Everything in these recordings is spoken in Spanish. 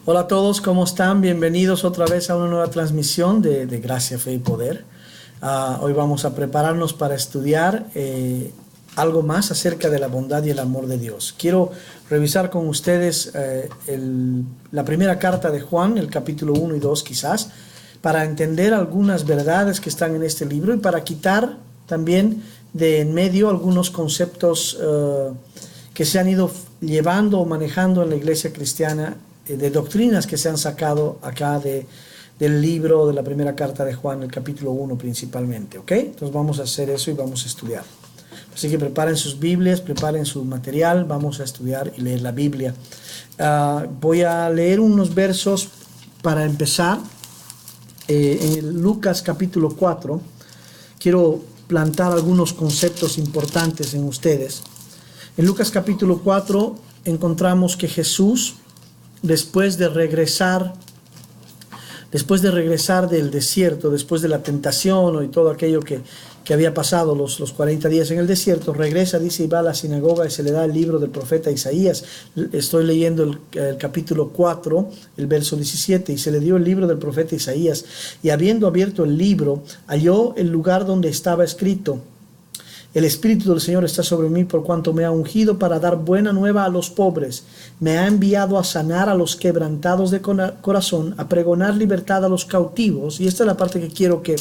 Hola a todos, ¿cómo están? Bienvenidos otra vez a una nueva transmisión de Gracia, Fe y Poder. Hoy vamos a prepararnos para estudiar algo más acerca de la bondad y el amor de Dios. Quiero revisar con ustedes la primera carta de Juan, el capítulo 1 y 2 quizás, para entender algunas verdades que están en este libro y para quitar también de en medio algunos conceptos que se han ido llevando o manejando en la iglesia cristiana, de doctrinas que se han sacado acá del libro de la primera carta de Juan, el capítulo 1 principalmente, ¿ok? Entonces vamos a hacer eso y vamos a estudiar. Así que preparen sus Biblias, preparen su material, vamos a estudiar y leer la Biblia. Voy a leer unos versos para empezar. En Lucas capítulo 4, quiero plantar algunos conceptos importantes en ustedes. En Lucas capítulo 4 encontramos que Jesús, después de regresar del desierto, después de la tentación y todo aquello que había pasado los 40 días en el desierto, regresa, dice, y va a la sinagoga y se le da el libro del profeta Isaías. Estoy leyendo el capítulo 4, el verso 17, y se le dio el libro del profeta Isaías, y habiendo abierto el libro, halló el lugar donde estaba escrito: el Espíritu del Señor está sobre mí, por cuanto me ha ungido para dar buena nueva a los pobres. Me ha enviado a sanar a los quebrantados de corazón, a pregonar libertad a los cautivos. Y esta es la parte que quiero que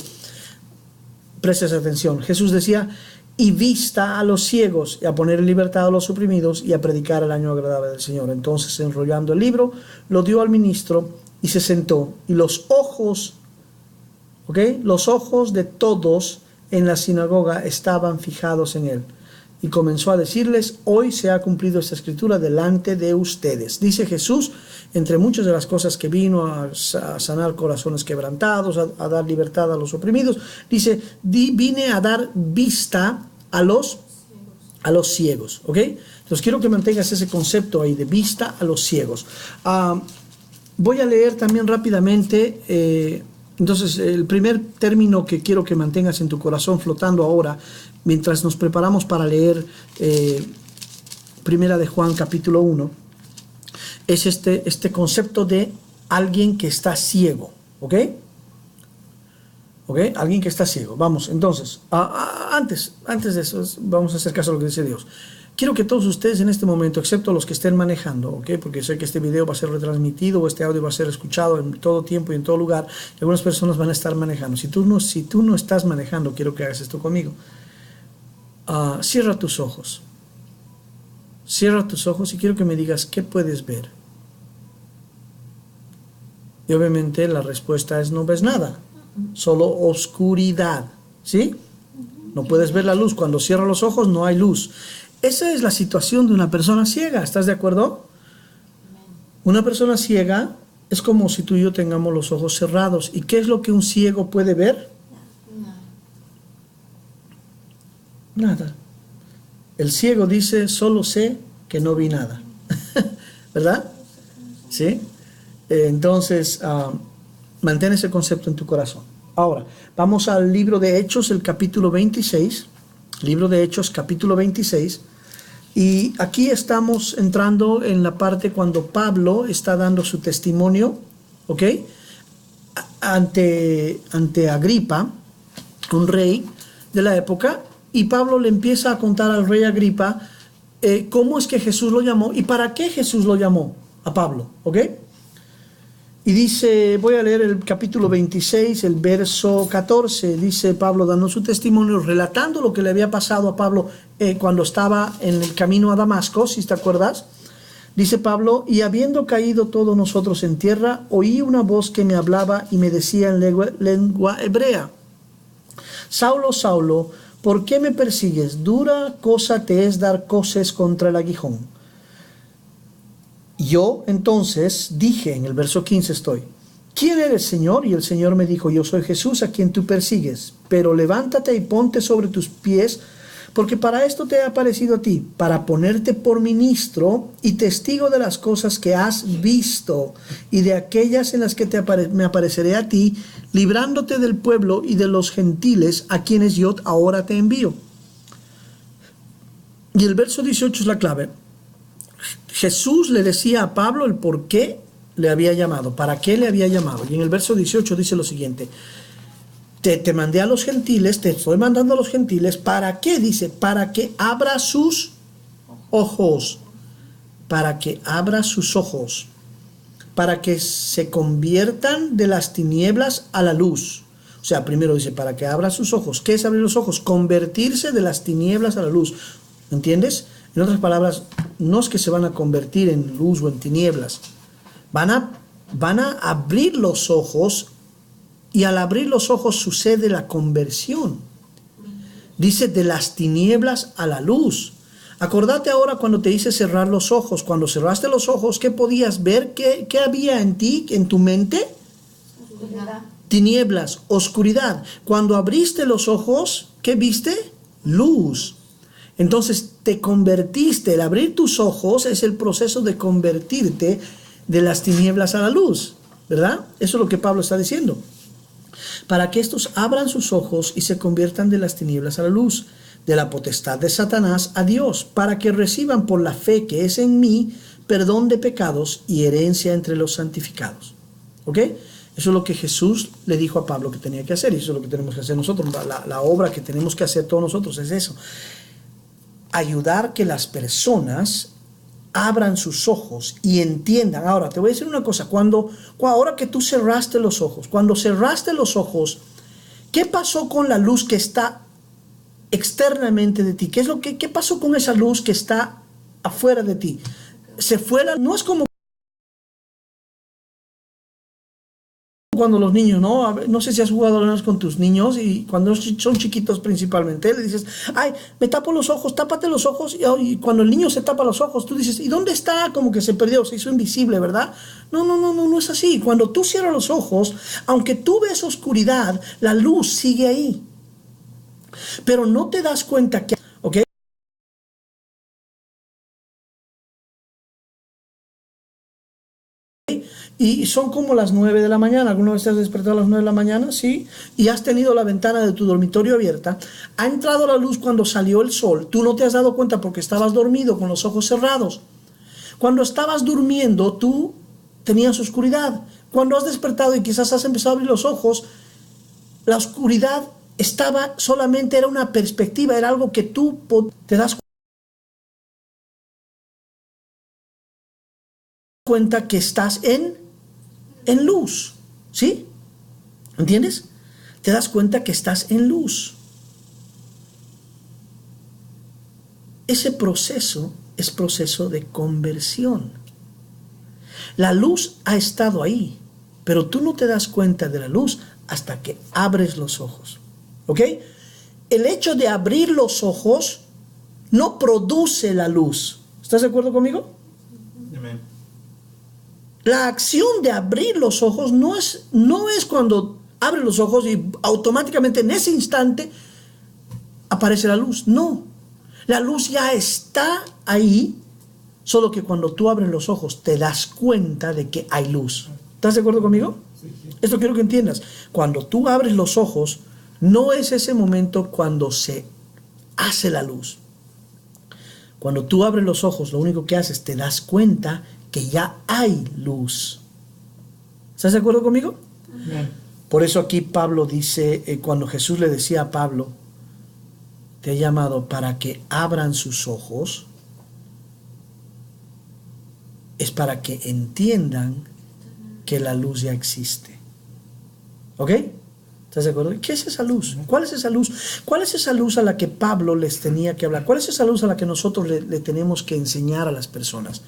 prestes atención. Jesús decía, y vista a los ciegos, y a poner en libertad a los oprimidos, y a predicar el año agradable del Señor. Entonces, enrollando el libro, lo dio al ministro y se sentó. Y los ojos de todos en la sinagoga estaban fijados en él, y comenzó a decirles: hoy se ha cumplido esta escritura delante de ustedes. Dice Jesús, entre muchas de las cosas que vino a sanar corazones quebrantados, a dar libertad a los oprimidos, dice, vine a dar vista a los ciegos, ¿ok? Entonces quiero que mantengas ese concepto ahí de vista a los ciegos. Voy a leer también rápidamente. Entonces, el primer término que quiero que mantengas en tu corazón flotando ahora, mientras nos preparamos para leer Primera de Juan capítulo 1, es este concepto de alguien que está ciego, ¿ok? ¿Ok? Alguien que está ciego. Vamos, entonces, antes de eso, vamos a hacer caso a lo que dice Dios. Quiero que todos ustedes en este momento, excepto los que estén manejando, ¿ok? Porque sé que este video va a ser retransmitido o este audio va a ser escuchado en todo tiempo y en todo lugar, y algunas personas van a estar manejando. Si tú no estás manejando, quiero que hagas esto conmigo. Cierra tus ojos. Cierra tus ojos y quiero que me digas qué puedes ver. Y obviamente la respuesta es: no ves nada, solo oscuridad, ¿sí? No puedes ver la luz. Cuando cierras los ojos no hay luz. Esa es la situación de una persona ciega, ¿estás de acuerdo? Una persona ciega es como si tú y yo tengamos los ojos cerrados. ¿Y qué es lo que un ciego puede ver? Nada. El ciego dice: solo sé que no vi nada. ¿Verdad? ¿Sí? Entonces, mantén ese concepto en tu corazón. Ahora, vamos al libro de Hechos, el capítulo 26. Libro de Hechos, capítulo 26. Y aquí estamos entrando en la parte cuando Pablo está dando su testimonio, ¿ok? Ante Agripa, un rey de la época, y Pablo le empieza a contar al rey Agripa cómo es que Jesús lo llamó y para qué Jesús lo llamó a Pablo, ¿ok? Y dice, voy a leer el capítulo 26, el verso 14, dice Pablo dando su testimonio, relatando lo que le había pasado a Pablo cuando estaba en el camino a Damasco, si te acuerdas. Dice Pablo, y habiendo caído todos nosotros en tierra, oí una voz que me hablaba y me decía en lengua hebrea: Saulo, Saulo, ¿por qué me persigues? Dura cosa te es dar coces contra el aguijón. Yo entonces dije, en el verso 15 estoy: ¿quién eres, Señor? Y el Señor me dijo: yo soy Jesús a quien tú persigues, pero levántate y ponte sobre tus pies, porque para esto te he aparecido a ti, para ponerte por ministro y testigo de las cosas que has visto y de aquellas en las que me apareceré a ti, librándote del pueblo y de los gentiles a quienes yo ahora te envío. Y el verso 18 es la clave. Jesús le decía a Pablo el por qué le había llamado? ¿Para qué le había llamado? Y en el verso 18 dice lo siguiente: te mandé a los gentiles, te estoy mandando a los gentiles. ¿Para qué? Dice, para que abra sus ojos. Para que abra sus ojos. Para que se conviertan de las tinieblas a la luz. O sea, primero dice, para que abra sus ojos. ¿Qué es abrir los ojos? Convertirse de las tinieblas a la luz. ¿Entiendes? En otras palabras, no es que se van a convertir en luz o en tinieblas. Van a abrir los ojos, y al abrir los ojos sucede la conversión. Dice, de las tinieblas a la luz. Acordate ahora cuando te dice cerrar los ojos. Cuando cerraste los ojos, ¿qué podías ver? ¿Qué había en ti, en tu mente? Oscuridad. Tinieblas, oscuridad. Cuando abriste los ojos, ¿qué viste? Luz. Entonces te convertiste. El abrir tus ojos es el proceso de convertirte de las tinieblas a la luz, ¿verdad? Eso es lo que Pablo está diciendo. Para que estos abran sus ojos y se conviertan de las tinieblas a la luz, de la potestad de Satanás a Dios, para que reciban por la fe que es en mí perdón de pecados y herencia entre los santificados. ¿Ok? Eso es lo que Jesús le dijo a Pablo que tenía que hacer, y eso es lo que tenemos que hacer nosotros. La obra que tenemos que hacer todos nosotros es eso: ayudar que las personas abran sus ojos y entiendan. Ahora, te voy a decir una cosa. Ahora que tú cerraste los ojos, cuando cerraste los ojos, ¿qué pasó con la luz que está externamente de ti? ¿Qué pasó con esa luz que está afuera de ti? Se fue no es como cuando los niños, ¿no? No sé si has jugado alguna vez con tus niños, y cuando son chiquitos principalmente, le dices, ay, me tapo los ojos, tápate los ojos, y cuando el niño se tapa los ojos, tú dices, ¿y dónde está? Como que se perdió, se hizo invisible, ¿verdad? No es así. Cuando tú cierras los ojos, aunque tú ves oscuridad, la luz sigue ahí. Pero no te das cuenta que, ¿ok? Y son como las 9 de la mañana. ¿Alguna vez te has despertado a las 9 de la mañana? Sí. Y has tenido la ventana de tu dormitorio abierta. Ha entrado la luz cuando salió el sol. Tú no te has dado cuenta porque estabas dormido con los ojos cerrados. Cuando estabas durmiendo, tú tenías oscuridad. Cuando has despertado y quizás has empezado a abrir los ojos, la oscuridad solamente era una perspectiva, era algo que tú te das cuenta que estás en luz, ¿sí? ¿Entiendes? Te das cuenta que estás en luz. Ese proceso es proceso de conversión. La luz ha estado ahí, pero tú no te das cuenta de la luz hasta que abres los ojos. ¿Ok? El hecho de abrir los ojos no produce la luz. ¿Estás de acuerdo conmigo? Amén. La acción de abrir los ojos no es cuando abres los ojos y automáticamente en ese instante aparece la luz. No. La luz ya está ahí, solo que cuando tú abres los ojos te das cuenta de que hay luz. ¿Estás de acuerdo conmigo? Sí. Esto quiero que entiendas. Cuando tú abres los ojos, no es ese momento cuando se hace la luz. Cuando tú abres los ojos, lo único que haces, te das cuenta que ya hay luz. ¿Estás de acuerdo conmigo? Bien. Por eso aquí Pablo dice, cuando Jesús le decía a Pablo, te he llamado para que abran sus ojos, es para que entiendan que la luz ya existe. ¿Ok? ¿Estás de acuerdo? ¿Qué es esa luz? ¿Cuál es esa luz? ¿Cuál es esa luz a la que Pablo les tenía que hablar? ¿Cuál es esa luz a la que nosotros le tenemos que enseñar a las personas?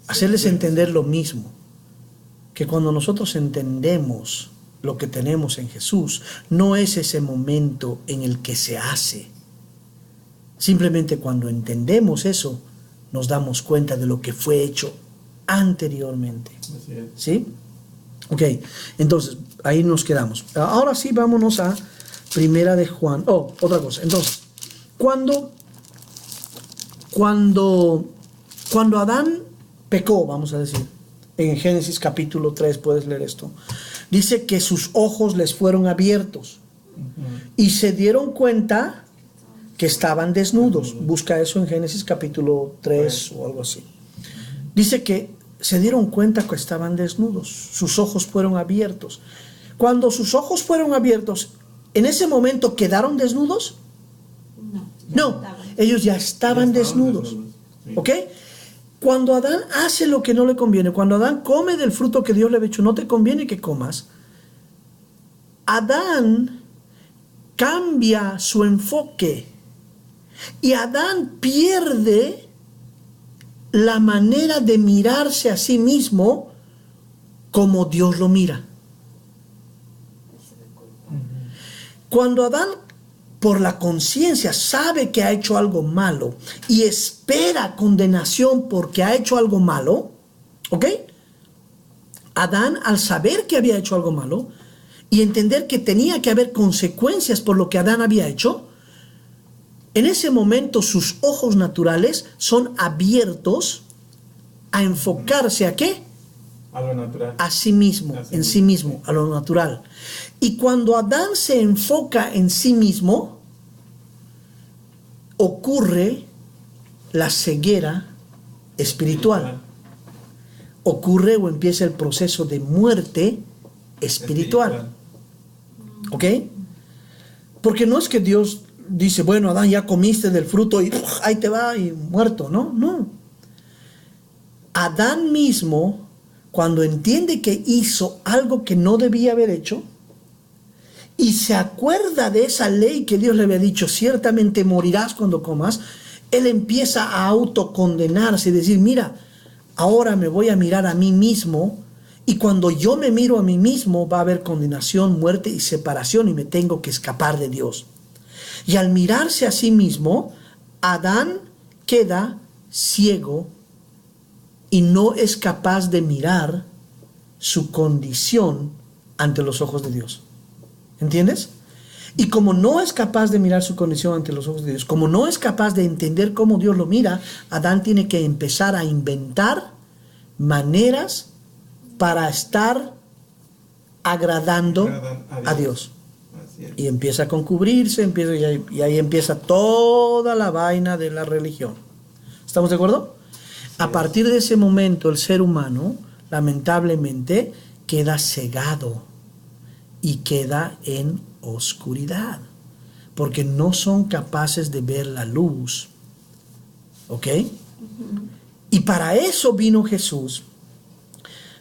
Hacerles entender lo mismo, que cuando nosotros entendemos lo que tenemos en Jesús, no es ese momento en el que se hace. Simplemente cuando entendemos eso, nos damos cuenta de lo que fue hecho anteriormente. Así es. ¿Sí? Ok, entonces, ahí nos quedamos. Ahora sí, vámonos a Primera de Juan. Oh, otra cosa. Entonces, cuando Adán pecó, vamos a decir, en Génesis capítulo 3, puedes leer esto, dice que sus ojos les fueron abiertos y se dieron cuenta que estaban desnudos. Busca eso en Génesis capítulo 3 o algo así. Dice que se dieron cuenta que estaban desnudos. Sus ojos fueron abiertos. Cuando sus ojos fueron abiertos, ¿en ese momento quedaron desnudos? No, ellos ya estaban desnudos. Sí. ¿Ok? Cuando Adán hace lo que no le conviene, cuando Adán come del fruto que Dios le ha dicho, no te conviene que comas, Adán cambia su enfoque y Adán pierde la manera de mirarse a sí mismo como Dios lo mira. Cuando Adán, por la conciencia, sabe que ha hecho algo malo y espera condenación porque ha hecho algo malo, ¿ok? Adán, al saber que había hecho algo malo y entender que tenía que haber consecuencias por lo que Adán había hecho, en ese momento sus ojos naturales son abiertos a enfocarse ¿a qué? A lo natural. A sí mismo, en sí mismo, a lo natural. Y cuando Adán se enfoca en sí mismo, ocurre la ceguera espiritual. Ocurre o empieza el proceso de muerte espiritual. ¿Ok? Porque no es que Dios dice, bueno, Adán, ya comiste del fruto y ahí te va y muerto. No, no. Adán mismo, cuando entiende que hizo algo que no debía haber hecho y se acuerda de esa ley que Dios le había dicho, ciertamente morirás cuando comas, él empieza a autocondenarse y decir, mira, ahora me voy a mirar a mí mismo y cuando yo me miro a mí mismo va a haber condenación, muerte y separación y me tengo que escapar de Dios. Y al mirarse a sí mismo, Adán queda ciego y no es capaz de mirar su condición ante los ojos de Dios. ¿Entiendes? Y como no es capaz de mirar su condición ante los ojos de Dios, como no es capaz de entender cómo Dios lo mira, Adán tiene que empezar a inventar maneras para estar agradando a Dios. Y empieza a cubrirse, y ahí empieza toda la vaina de la religión. ¿Estamos de acuerdo? A partir de ese momento el ser humano, lamentablemente, queda cegado y queda en oscuridad, porque no son capaces de ver la luz. ¿Ok? Y para eso vino Jesús,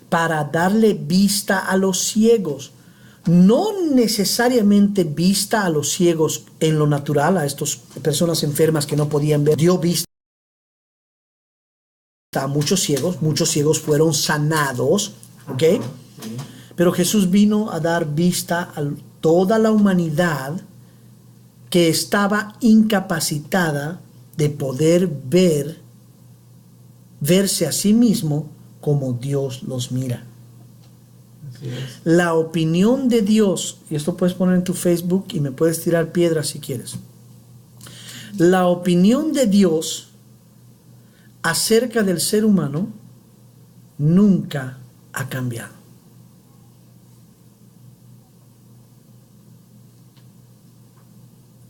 para darle vista a los ciegos. No necesariamente vista a los ciegos en lo natural, a estas personas enfermas que no podían ver. Dio vista a muchos ciegos fueron sanados, ¿ok? Pero Jesús vino a dar vista a toda la humanidad que estaba incapacitada de poder verse a sí mismo como Dios los mira. La opinión de Dios, y esto puedes poner en tu Facebook y me puedes tirar piedras si quieres. La opinión de Dios acerca del ser humano nunca ha cambiado.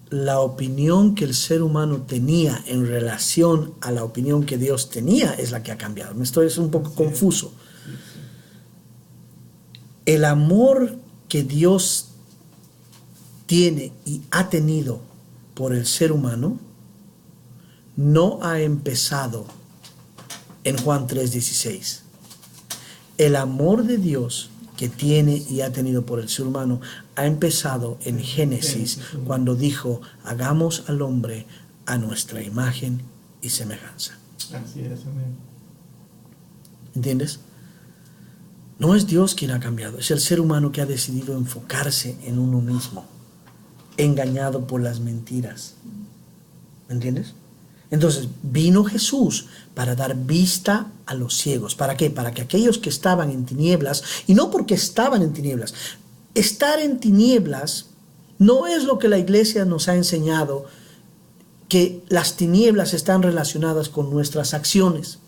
La opinión que el ser humano tenía en relación a la opinión que Dios tenía es la que ha cambiado. Esto es un poco confuso. El amor que Dios tiene y ha tenido por el ser humano no ha empezado en Juan 3:16. El amor de Dios que tiene y ha tenido por el ser humano ha empezado en Génesis, cuando dijo, hagamos al hombre a nuestra imagen y semejanza. Así es, amén. ¿Entiendes? No es Dios quien ha cambiado, es el ser humano que ha decidido enfocarse en uno mismo, engañado por las mentiras. ¿Me entiendes? Entonces vino Jesús para dar vista a los ciegos. ¿Para qué? Para que aquellos que estaban en tinieblas, y no porque estaban en tinieblas, estar en tinieblas no es lo que la iglesia nos ha enseñado, que las tinieblas están relacionadas con nuestras acciones.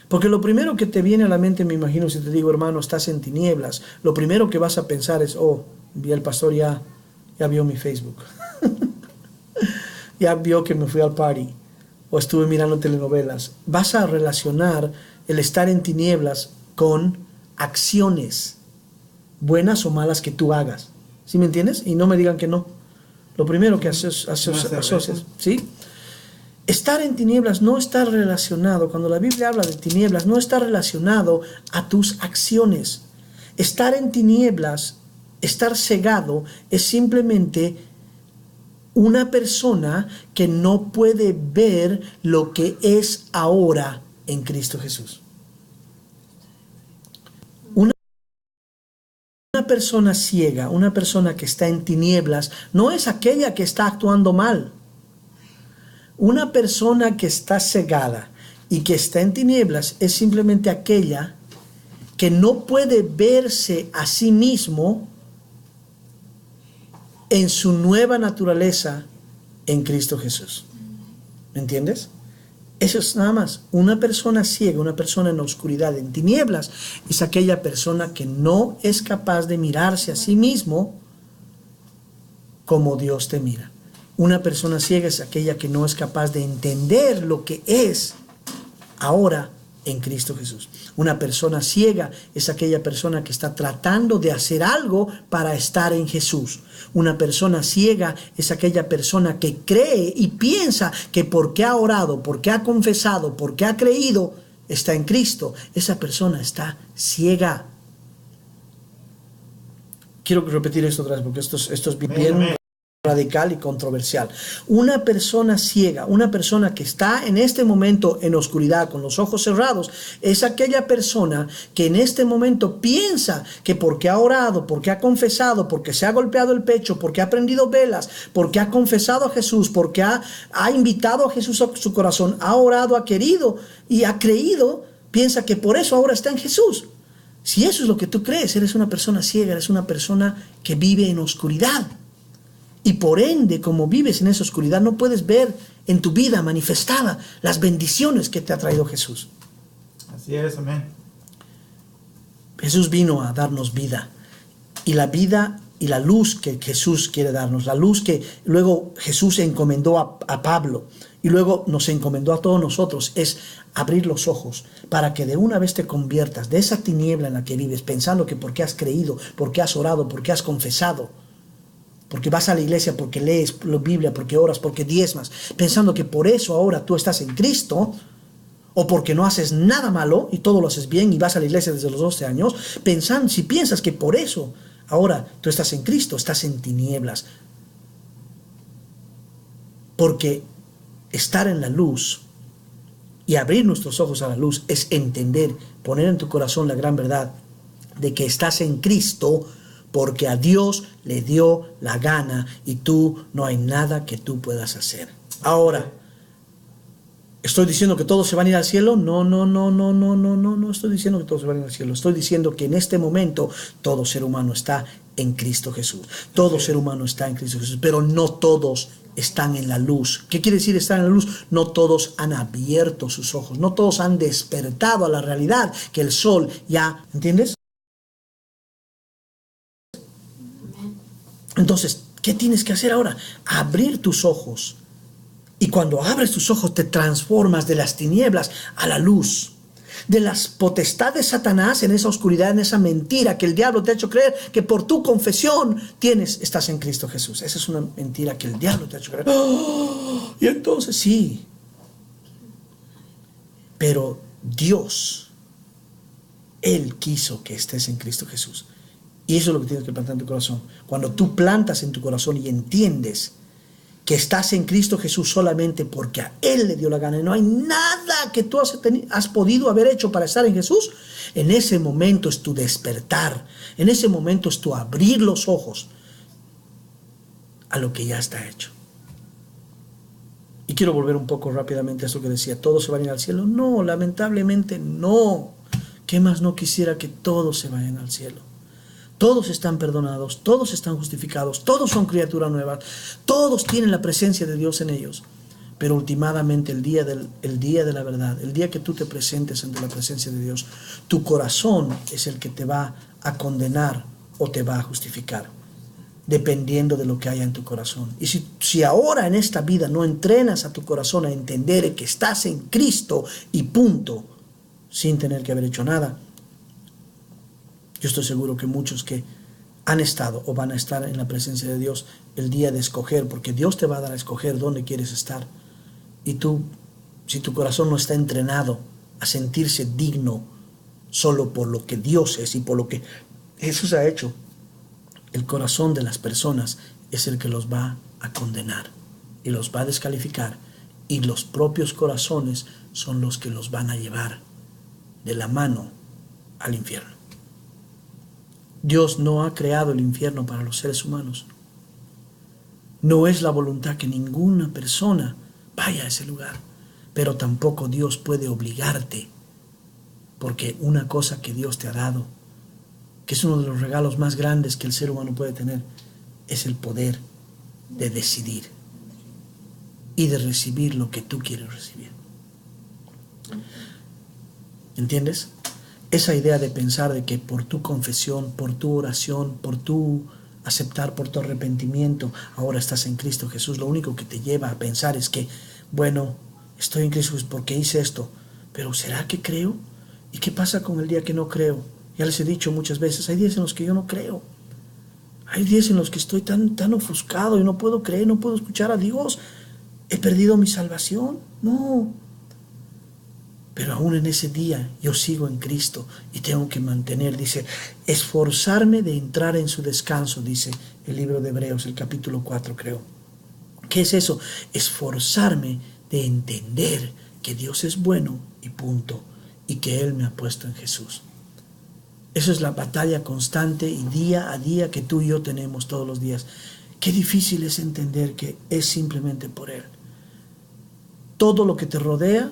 Porque lo primero que te viene a la mente, me imagino, si te digo, hermano, estás en tinieblas, lo primero que vas a pensar es, oh, el pastor ya vio mi Facebook. Ya vio que me fui al party o estuve mirando telenovelas. Vas a relacionar el estar en tinieblas con acciones, buenas o malas que tú hagas. ¿Sí me entiendes? Y no me digan que no. Lo primero que asocias, ¿sí? Estar en tinieblas no está relacionado, cuando la Biblia habla de tinieblas, no está relacionado a tus acciones. Estar en tinieblas, estar cegado, es simplemente una persona que no puede ver lo que es ahora en Cristo Jesús. Una persona ciega, una persona que está en tinieblas, no es aquella que está actuando mal. Una persona que está cegada y que está en tinieblas es simplemente aquella que no puede verse a sí mismo en su nueva naturaleza en Cristo Jesús. ¿Me entiendes? Eso es nada más. Una persona ciega, una persona en la oscuridad, en tinieblas, es aquella persona que no es capaz de mirarse a sí mismo como Dios te mira. Una persona ciega es aquella que no es capaz de entender lo que es ahora en Cristo Jesús. Una persona ciega es aquella persona que está tratando de hacer algo para estar en Jesús. Una persona ciega es aquella persona que cree y piensa que porque ha orado, porque ha confesado, porque ha creído, está en Cristo. Esa persona está ciega. Quiero repetir esto otra vez porque esto es bien radical y controversial. Una persona ciega, una persona que está en este momento en oscuridad con los ojos cerrados, es aquella persona que en este momento piensa que porque ha orado, porque ha confesado, porque se ha golpeado el pecho, porque ha prendido velas, porque ha confesado a Jesús, porque ha invitado a Jesús a su corazón, ha orado, ha querido y ha creído, piensa que por eso ahora está en Jesús. Si eso es lo que tú crees, eres una persona ciega, eres una persona que vive en oscuridad. Y por ende, como vives en esa oscuridad, no puedes ver en tu vida manifestada las bendiciones que te ha traído Jesús. Así es, amén. Jesús vino a darnos vida. Y la vida y la luz que Jesús quiere darnos, la luz que luego Jesús encomendó a Pablo y luego nos encomendó a todos nosotros, es abrir los ojos para que de una vez te conviertas de esa tiniebla en la que vives, pensando que porque has creído, porque has orado, porque has confesado, porque vas a la iglesia, porque lees la Biblia, porque oras, porque diezmas, pensando que por eso ahora tú estás en Cristo, o porque no haces nada malo y todo lo haces bien y vas a la iglesia desde los 12 años, pensando, si piensas que por eso ahora tú estás en Cristo, estás en tinieblas. Porque estar en la luz y abrir nuestros ojos a la luz es entender, poner en tu corazón la gran verdad de que estás en Cristo, porque a Dios le dio la gana y tú no hay nada que tú puedas hacer. Ahora, ¿estoy diciendo que todos se van a ir al cielo? No estoy diciendo que todos se van a ir al cielo. Estoy diciendo que en este momento todo ser humano está en Cristo Jesús. Todo ser humano está en Cristo Jesús, pero no todos están en la luz. ¿Qué quiere decir estar en la luz? No todos han abierto sus ojos, no todos han despertado a la realidad que el sol ya, ¿entiendes? Entonces, ¿qué tienes que hacer ahora? Abrir tus ojos. Y cuando abres tus ojos te transformas de las tinieblas a la luz. De las potestades de Satanás en esa oscuridad, en esa mentira que el diablo te ha hecho creer que por tu confesión estás en Cristo Jesús. Esa es una mentira que el diablo te ha hecho creer. ¡Oh! Y entonces sí. Pero Dios, Él quiso que estés en Cristo Jesús. Y eso es lo que tienes que plantar en tu corazón. Cuando tú plantas en tu corazón y entiendes que estás en Cristo Jesús solamente porque a Él le dio la gana y no hay nada que tú has podido haber hecho para estar en Jesús, en ese momento es tu despertar, en ese momento es tu abrir los ojos a lo que ya está hecho. Y quiero volver un poco rápidamente a eso que decía, ¿todos se van a ir al cielo? No, lamentablemente no. ¿Qué más no quisiera que todos se vayan al cielo? Todos están perdonados, todos están justificados, todos son criaturas nuevas, todos tienen la presencia de Dios en ellos. Pero últimamente el día de la verdad, el día que tú te presentes ante la presencia de Dios, tu corazón es el que te va a condenar o te va a justificar, dependiendo de lo que haya en tu corazón. Y si ahora en esta vida no entrenas a tu corazón a entender que estás en Cristo y punto, sin tener que haber hecho nada. Yo estoy seguro que muchos que han estado o van a estar en la presencia de Dios el día de escoger, porque Dios te va a dar a escoger dónde quieres estar. Y tú, si tu corazón no está entrenado a sentirse digno solo por lo que Dios es y por lo que Jesús ha hecho, el corazón de las personas es el que los va a condenar y los va a descalificar, y los propios corazones son los que los van a llevar de la mano al infierno. Dios no ha creado el infierno para los seres humanos. No es la voluntad que ninguna persona vaya a ese lugar, pero tampoco Dios puede obligarte, porque una cosa que Dios te ha dado, que es uno de los regalos más grandes que el ser humano puede tener, es el poder de decidir y de recibir lo que tú quieres recibir. ¿Entiendes? Esa idea de pensar de que por tu confesión, por tu oración, por tu aceptar, por tu arrepentimiento, ahora estás en Cristo Jesús, lo único que te lleva a pensar es que, bueno, estoy en Cristo Jesús porque hice esto, pero ¿será que creo? ¿Y qué pasa con el día que no creo? Ya les he dicho muchas veces, hay días en los que yo no creo. Hay días en los que estoy tan ofuscado y no puedo creer, no puedo escuchar a Dios. ¿He perdido mi salvación? No. Pero aún en ese día yo sigo en Cristo y tengo que mantener, dice, esforzarme de entrar en su descanso, dice el libro de Hebreos, el capítulo 4 creo. ¿Qué es eso? Esforzarme de entender que Dios es bueno y punto, y que Él me ha puesto en Jesús. Eso es la batalla constante y día a día que tú y yo tenemos todos los días. Qué difícil es entender que es simplemente por Él. Todo lo que te rodea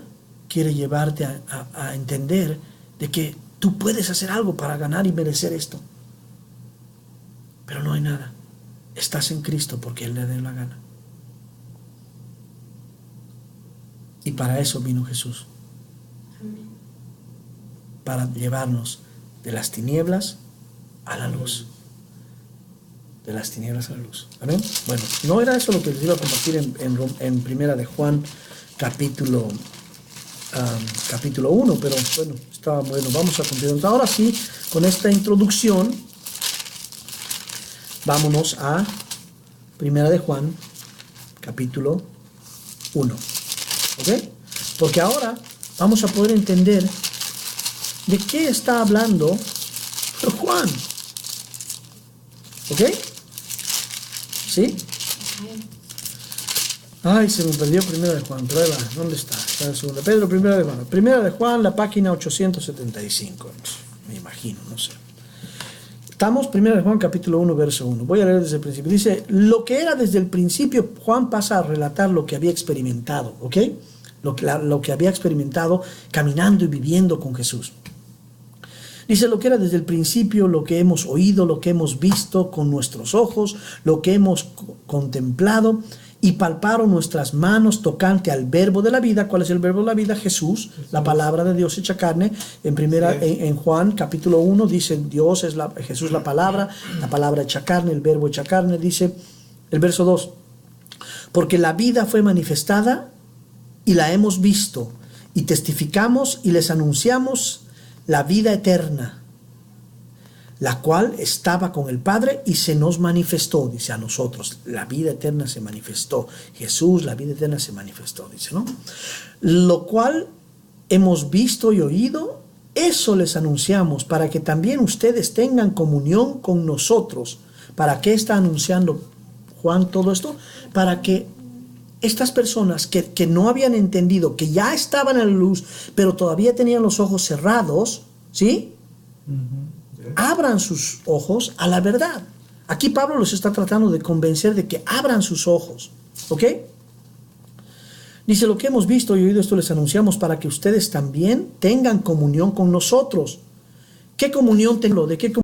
quiere llevarte a entender de que tú puedes hacer algo para ganar y merecer esto. Pero no hay nada. Estás en Cristo porque Él le dé la gana. Y para eso vino Jesús. Para llevarnos de las tinieblas a la luz. De las tinieblas a la luz. ¿Amén? Bueno, no era eso lo que les iba a compartir en Primera de Juan, capítulo 1, pero bueno, estaba bueno. Vamos a continuar. Ahora sí, con esta introducción, vámonos a Primera de Juan, capítulo 1. ¿Ok? Porque ahora vamos a poder entender de qué está hablando Juan. ¿Ok? ¿Sí? Ay, se me perdió Primera de Juan. Prueba, ¿dónde está? Está en segunda. Pedro, Primera de Juan. Primera de Juan, la página 875. Me imagino, no sé. Estamos, Primera de Juan, capítulo 1, verso 1. Voy a leer desde el principio. Dice, lo que era desde el principio, Juan pasa a relatar lo que había experimentado, ¿ok? Lo que había experimentado caminando y viviendo con Jesús. Dice lo que era desde el principio, lo que hemos oído, lo que hemos visto con nuestros ojos, lo que hemos contemplado y palparon nuestras manos tocante al verbo de la vida. ¿Cuál es el verbo de la vida? Jesús, la palabra de Dios hecha carne. En Juan capítulo 1 dice Dios es Jesús la palabra hecha carne, el verbo hecha carne. Dice el verso 2, porque la vida fue manifestada y la hemos visto y testificamos y les anunciamos la vida eterna, la cual estaba con el Padre y se nos manifestó, dice a nosotros. La vida eterna se manifestó. Jesús, la vida eterna se manifestó, dice, ¿no? Lo cual hemos visto y oído, eso les anunciamos, para que también ustedes tengan comunión con nosotros. ¿Para qué está anunciando Juan todo esto? Para que estas personas que no habían entendido, que ya estaban en la luz, pero todavía tenían los ojos cerrados, ¿sí? Abran sus ojos a la verdad. Aquí Pablo los está tratando de convencer de que abran sus ojos, ¿ok? Dice, lo que hemos visto y oído, esto les anunciamos para que ustedes también tengan comunión con nosotros. ¿Qué comunión tengo? ¿De qué comunión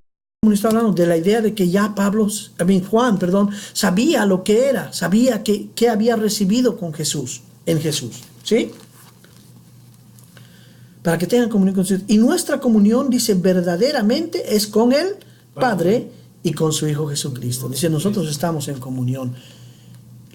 está hablando? De la idea de que ya Juan, sabía lo que era, sabía que había recibido con Jesús, en Jesús, ¿sí? Para que tengan comunión con Jesús. Y nuestra comunión, dice, verdaderamente es con el Padre y con su Hijo Jesucristo. Dice, nosotros estamos en comunión.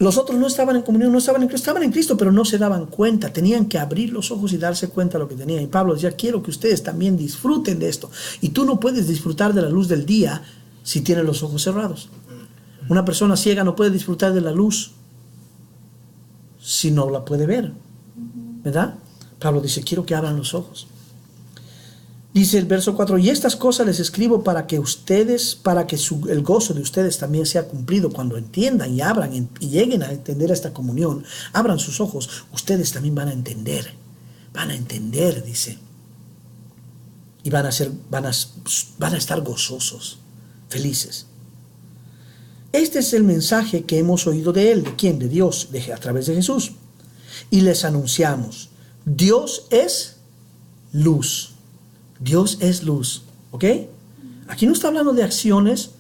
Los otros no estaban en comunión, no estaban en Cristo, pero no se daban cuenta. Tenían que abrir los ojos y darse cuenta de lo que tenían. Y Pablo decía, quiero que ustedes también disfruten de esto. Y tú no puedes disfrutar de la luz del día si tienes los ojos cerrados. Una persona ciega no puede disfrutar de la luz si no la puede ver, ¿verdad? Pablo dice, quiero que abran los ojos. Dice el verso 4, y estas cosas les escribo para que ustedes, el gozo de ustedes también sea cumplido. Cuando entiendan y abran y lleguen a entender esta comunión, abran sus ojos, ustedes también van a entender, dice. Y van a estar gozosos, felices. Este es el mensaje que hemos oído de Él. ¿De quién? De Dios, a través de Jesús. Y les anunciamos, Dios es luz. Dios es luz, ¿ok? Aquí no está hablando de acciones,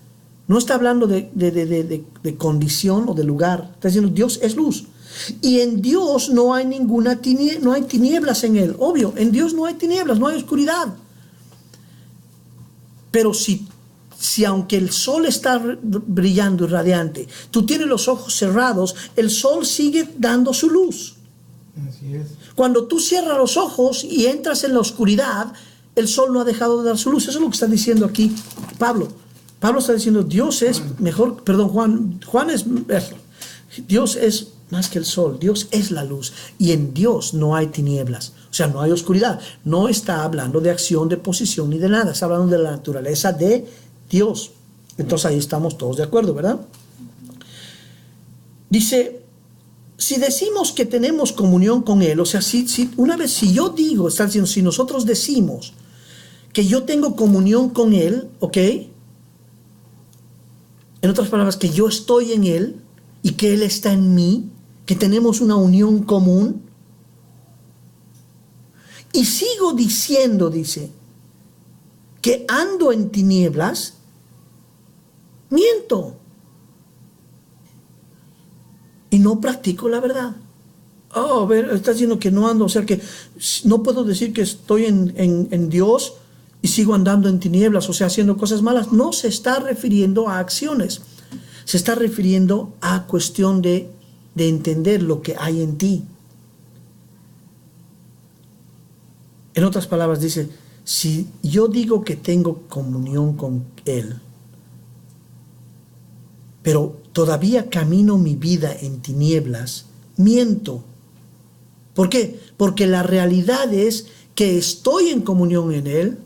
no está hablando de condición o de lugar. Está diciendo Dios es luz. Y en Dios no hay no hay tinieblas en Él. Obvio, en Dios no hay tinieblas, no hay oscuridad. Pero si aunque el sol está brillando y radiante, tú tienes los ojos cerrados, el sol sigue dando su luz. Así es. Cuando tú cierras los ojos y entras en la oscuridad, el sol no ha dejado de dar su luz. Eso es lo que está diciendo aquí Pablo. Pablo está diciendo, Dios es mejor, Dios es más que el sol, Dios es la luz, y en Dios no hay tinieblas, o sea, no hay oscuridad. No está hablando de acción, de posición, ni de nada, está hablando de la naturaleza de Dios. Entonces ahí estamos todos de acuerdo, ¿verdad? Dice, si decimos que tenemos comunión con Él, o sea, si yo digo, está diciendo, si nosotros decimos que yo tengo comunión con Él, ¿ok? En otras palabras, que yo estoy en Él y que Él está en mí, que tenemos una unión común. Y sigo diciendo, dice, que ando en tinieblas, miento. Y no practico la verdad. A ver, está diciendo que no ando, o sea que no puedo decir que estoy en Dios y sigo andando en tinieblas, o sea, haciendo cosas malas. No se está refiriendo a acciones, se está refiriendo a cuestión de entender lo que hay en ti. En otras palabras dice, si yo digo que tengo comunión con Él, pero todavía camino mi vida en tinieblas, miento. ¿Por qué? Porque la realidad es que estoy en comunión en Él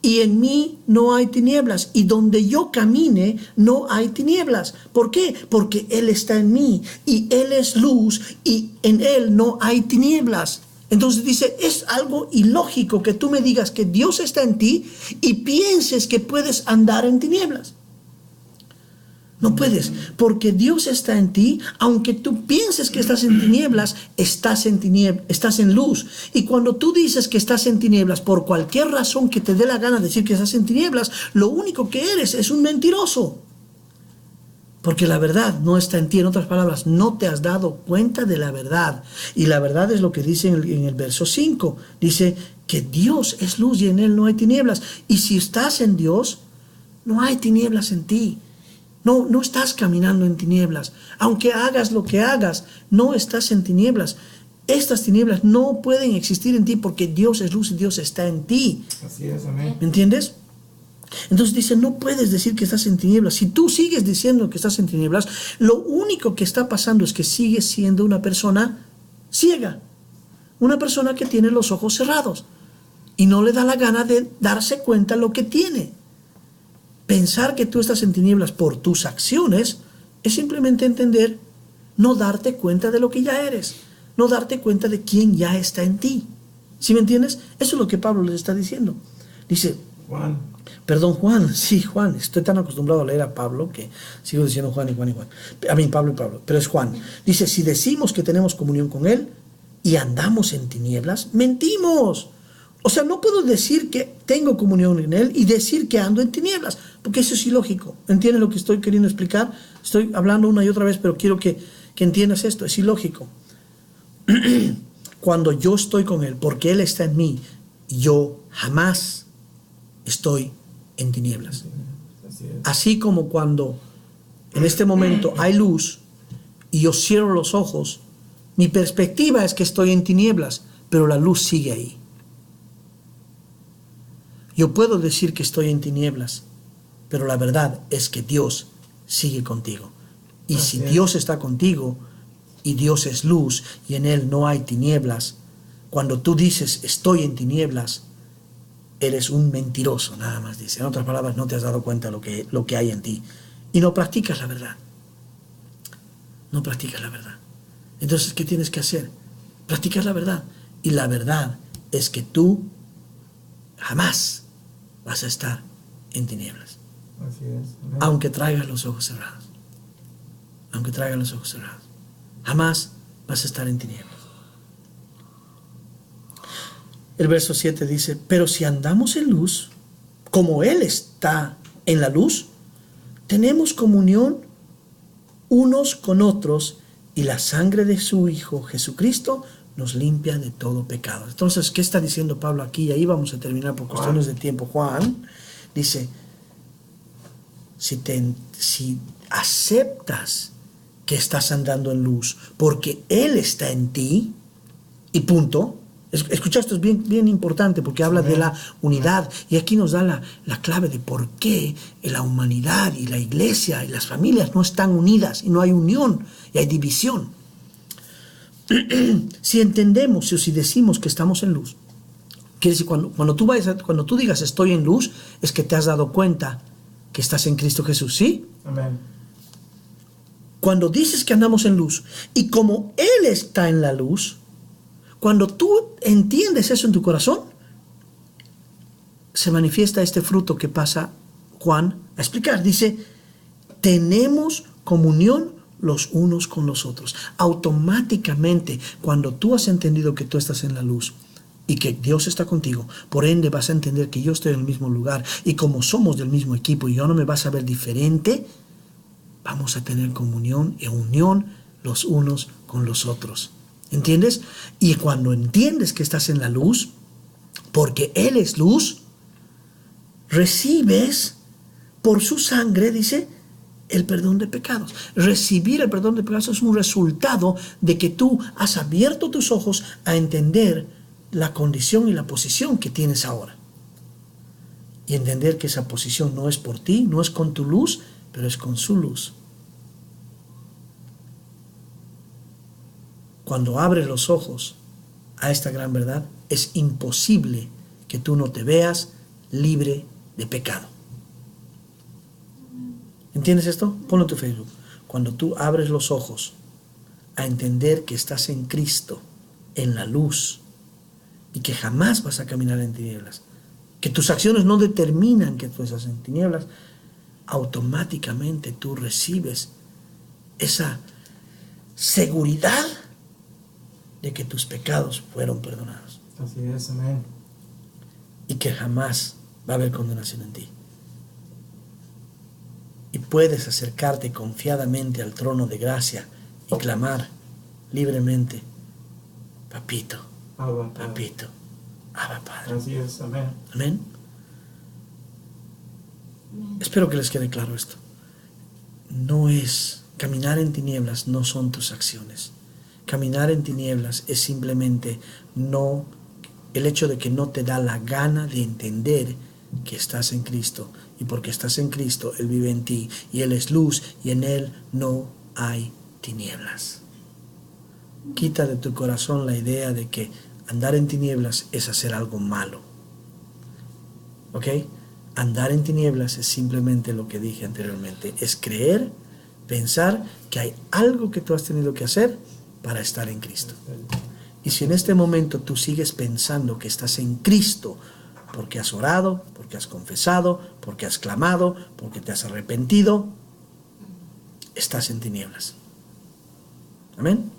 y en mí no hay tinieblas, y donde yo camine no hay tinieblas. ¿Por qué? Porque Él está en mí y Él es luz y en Él no hay tinieblas. Entonces dice, es algo ilógico que tú me digas que Dios está en ti y pienses que puedes andar en tinieblas. No puedes, porque Dios está en ti. Aunque tú pienses que estás en tinieblas, estás en luz. Y cuando tú dices que estás en tinieblas, por cualquier razón que te dé la gana de decir que estás en tinieblas, lo único que eres es un mentiroso. Porque la verdad no está en ti. En otras palabras, no te has dado cuenta de la verdad. Y la verdad es lo que dice en el verso 5. Dice que Dios es luz y en Él no hay tinieblas. Y si estás en Dios, no hay tinieblas en ti. No estás caminando en tinieblas. Aunque hagas lo que hagas, no estás en tinieblas. Estas tinieblas no pueden existir en ti porque Dios es luz y Dios está en ti. Así es, amén. ¿Me entiendes? Entonces dice, no puedes decir que estás en tinieblas. Si tú sigues diciendo que estás en tinieblas, lo único que está pasando es que sigues siendo una persona ciega. Una persona que tiene los ojos cerrados y no le da la gana de darse cuenta de lo que tiene. Pensar que tú estás en tinieblas por tus acciones es simplemente entender, no darte cuenta de lo que ya eres, no darte cuenta de quién ya está en ti. ¿Sí me entiendes? Eso es lo que Pablo les está diciendo. Dice, Juan, estoy tan acostumbrado a leer a Pablo que sigo diciendo Juan. A mí Pablo y Pablo, pero es Juan. Dice, si decimos que tenemos comunión con Él y andamos en tinieblas, mentimos. O sea, no puedo decir que tengo comunión en Él y decir que ando en tinieblas, porque eso es ilógico. ¿Entiendes lo que estoy queriendo explicar? Estoy hablando una y otra vez, pero quiero que entiendas esto. Es ilógico. Cuando yo estoy con Él, porque Él está en mí, yo jamás estoy en tinieblas. Así como cuando en este momento hay luz y yo cierro los ojos, mi perspectiva es que estoy en tinieblas, pero la luz sigue ahí. Yo puedo decir que estoy en tinieblas, pero la verdad es que Dios sigue contigo. Y si Dios está contigo, y Dios es luz, y en Él no hay tinieblas, cuando tú dices estoy en tinieblas, eres un mentiroso, nada más dice. En otras palabras, no te has dado cuenta de lo que hay en ti. Y no practicas la verdad. No practicas la verdad. Entonces, ¿qué tienes que hacer? Practicar la verdad. Y la verdad es que tú jamás vas a estar en tinieblas. Así es. Amén. Aunque traigas los ojos cerrados. Aunque traigas los ojos cerrados. Jamás vas a estar en tinieblas. El verso 7 dice, pero si andamos en luz, como Él está en la luz, tenemos comunión unos con otros y la sangre de su Hijo Jesucristo nos limpia de todo pecado. Entonces, ¿qué está diciendo Pablo aquí? Y ahí vamos a terminar por cuestiones de tiempo. Juan dice, si aceptas que estás andando en luz porque Él está en ti, y punto. Escucha, esto es bien importante porque habla de la unidad, y aquí nos da la clave de por qué la humanidad y la iglesia y las familias no están unidas y no hay unión y hay división. Si entendemos o si decimos que estamos en luz, quiere decir cuando tú digas estoy en luz, es que te has dado cuenta que estás en Cristo Jesús, ¿sí? Amén. Cuando dices que andamos en luz y como Él está en la luz, cuando tú entiendes eso en tu corazón, se manifiesta este fruto que pasa Juan a explicar. Dice, tenemos comunión los unos con los otros. Automáticamente, cuando tú has entendido que tú estás en la luz y que Dios está contigo, por ende vas a entender que yo estoy en el mismo lugar, y como somos del mismo equipo y yo no me vas a ver diferente, vamos a tener comunión y unión los unos con los otros. ¿Entiendes? Y cuando entiendes que estás en la luz, porque Él es luz, recibes por su sangre, dice, el perdón de pecados. Recibir el perdón de pecados es un resultado de que tú has abierto tus ojos a entender la condición y la posición que tienes ahora. Y entender que esa posición no es por ti, no es con tu luz, pero es con su luz. Cuando abres los ojos a esta gran verdad, es imposible que tú no te veas libre de pecado. ¿Entiendes esto? Ponlo en tu Facebook. Cuando tú abres los ojos a entender que estás en Cristo, en la luz, y que jamás vas a caminar en tinieblas, que tus acciones no determinan que tú estás en tinieblas, automáticamente tú recibes esa seguridad de que tus pecados fueron perdonados. Así es, amén. Y que jamás va a haber condenación en ti. Y puedes acercarte confiadamente al trono de gracia y clamar libremente, papito, Abba, Padre. papito, Abba Padre. Así es, amén. Amén. Espero que les quede claro esto. No es, caminar en tinieblas no son tus acciones. Caminar en tinieblas es simplemente el hecho de que no te da la gana de entender que estás en Cristo, y porque estás en Cristo, Él vive en ti y Él es luz y en Él no hay tinieblas. Quita de tu corazón la idea de que andar en tinieblas es hacer algo malo. ¿Ok? Andar en tinieblas es simplemente lo que dije anteriormente, es creer, pensar que hay algo que tú has tenido que hacer para estar en Cristo. Y si en este momento tú sigues pensando que estás en Cristo porque has orado, porque has confesado, porque has clamado, porque te has arrepentido, estás en tinieblas. Amén.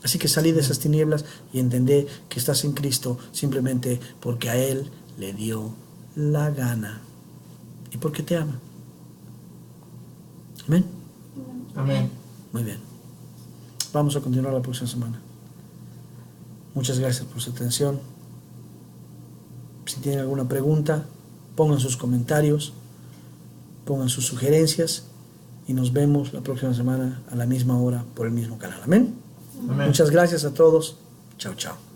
Así que salí de esas tinieblas y entendé que estás en Cristo simplemente porque a Él le dio la gana y porque te ama. Amén. Amén. Muy bien. Vamos a continuar la próxima semana. Muchas gracias por su atención. Si tienen alguna pregunta, pongan sus comentarios, pongan sus sugerencias y nos vemos la próxima semana a la misma hora por el mismo canal. Amén. Amén. Muchas gracias a todos. Chao, chao.